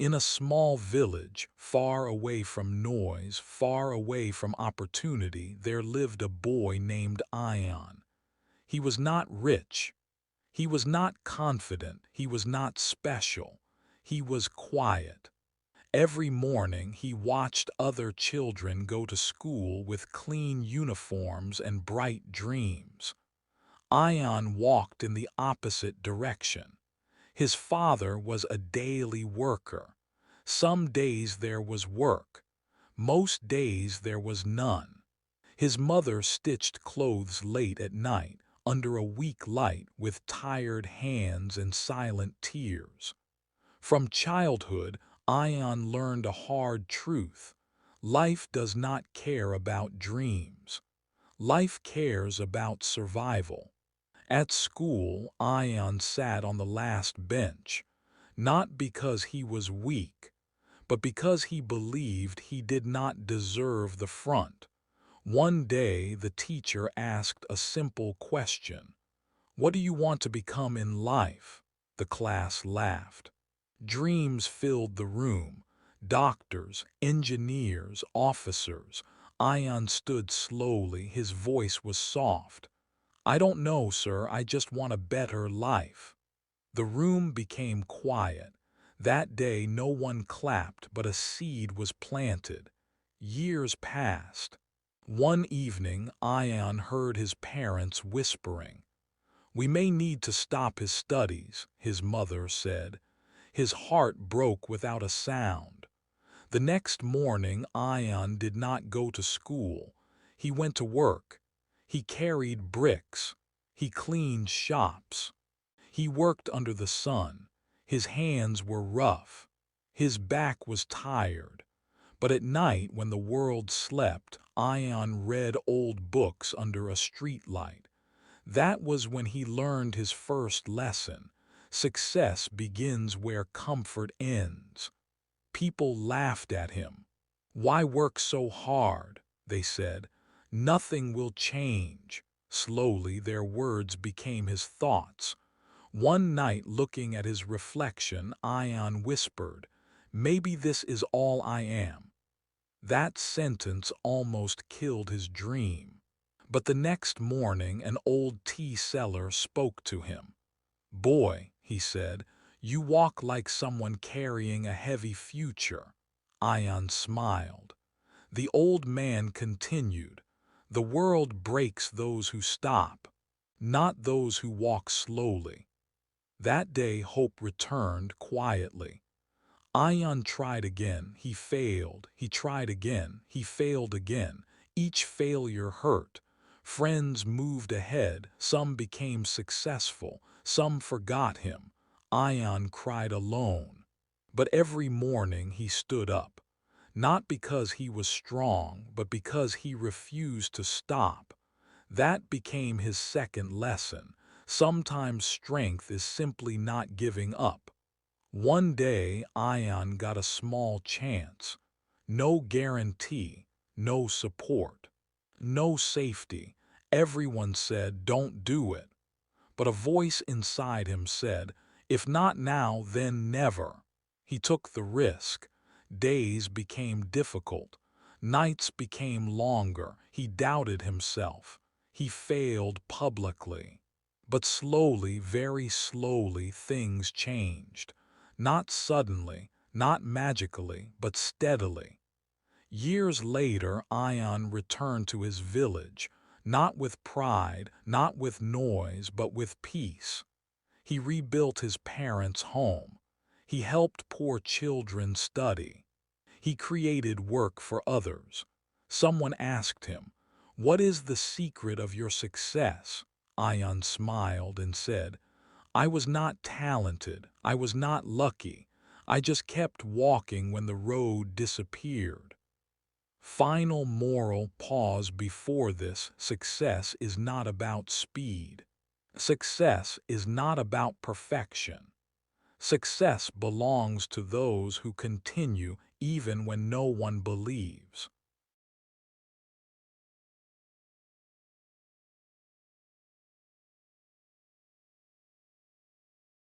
In a small village, far away from noise, far away from opportunity, there lived a boy named Aryan. He was not rich. He was not confident. He was not special. He was quiet. Every morning he watched other children go to school with clean uniforms and bright dreams. Aryan walked in the opposite direction. His father was a daily worker. Some days there was work. Most days there was none. His mother stitched clothes late at night, under a weak light, with tired hands and silent tears. From childhood, Aryan learned a hard truth. Life does not care about dreams. Life cares about survival. At school, Aryan sat on the last bench, not because he was weak, but because he believed he did not deserve the front. One day, the teacher asked a simple question. "What do you want to become in life?" The class laughed. Dreams filled the room. Doctors, engineers, officers. Aryan stood slowly. His voice was soft. "I don't know, sir. I just want a better life." The room became quiet. That day no one clapped, but a seed was planted. Years passed. One evening, Aryan heard his parents whispering. "We may need to stop his studies," his mother said. His heart broke without a sound. The next morning, Aryan did not go to school. He went to work. He carried bricks. He cleaned shops. He worked under the sun. His hands were rough. His back was tired. But at night, when the world slept, Aryan read old books under a streetlight. That was when he learned his first lesson. Success begins where comfort ends. People laughed at him. "Why work so hard?" they said. "Nothing will change." Slowly their words became his thoughts. One night, looking at his reflection, Aryan whispered, "Maybe this is all I am." That sentence almost killed his dream. But the next morning an old tea seller spoke to him. "Boy," he said, "you walk like someone carrying a heavy future." Aryan smiled. The old man continued, "The world breaks those who stop, not those who walk slowly." That day hope returned quietly. Aryan tried again. He failed. He tried again. He failed again. Each failure hurt. Friends moved ahead. Some became successful. Some forgot him. Aryan cried alone. But every morning he stood up. Not because he was strong, but because he refused to stop. That became his second lesson. Sometimes strength is simply not giving up. One day, Aryan got a small chance. No guarantee, no support, no safety. Everyone said, "Don't do it." But a voice inside him said, "If not now, then never." He took the risk. Days became difficult. Nights became longer. He doubted himself. He failed publicly. But slowly, very slowly, things changed. Not suddenly, not magically, but steadily. Years later, Aryan returned to his village, not with pride, not with noise, but with peace. He rebuilt his parents' home. He helped poor children study. He created work for others. Someone asked him, "What is the secret of your success?" Aryan smiled and said, "I was not talented. I was not lucky. I just kept walking when the road disappeared." Final moral pause before this: success is not about speed. Success is not about perfection. Success belongs to those who continue even when no one believes.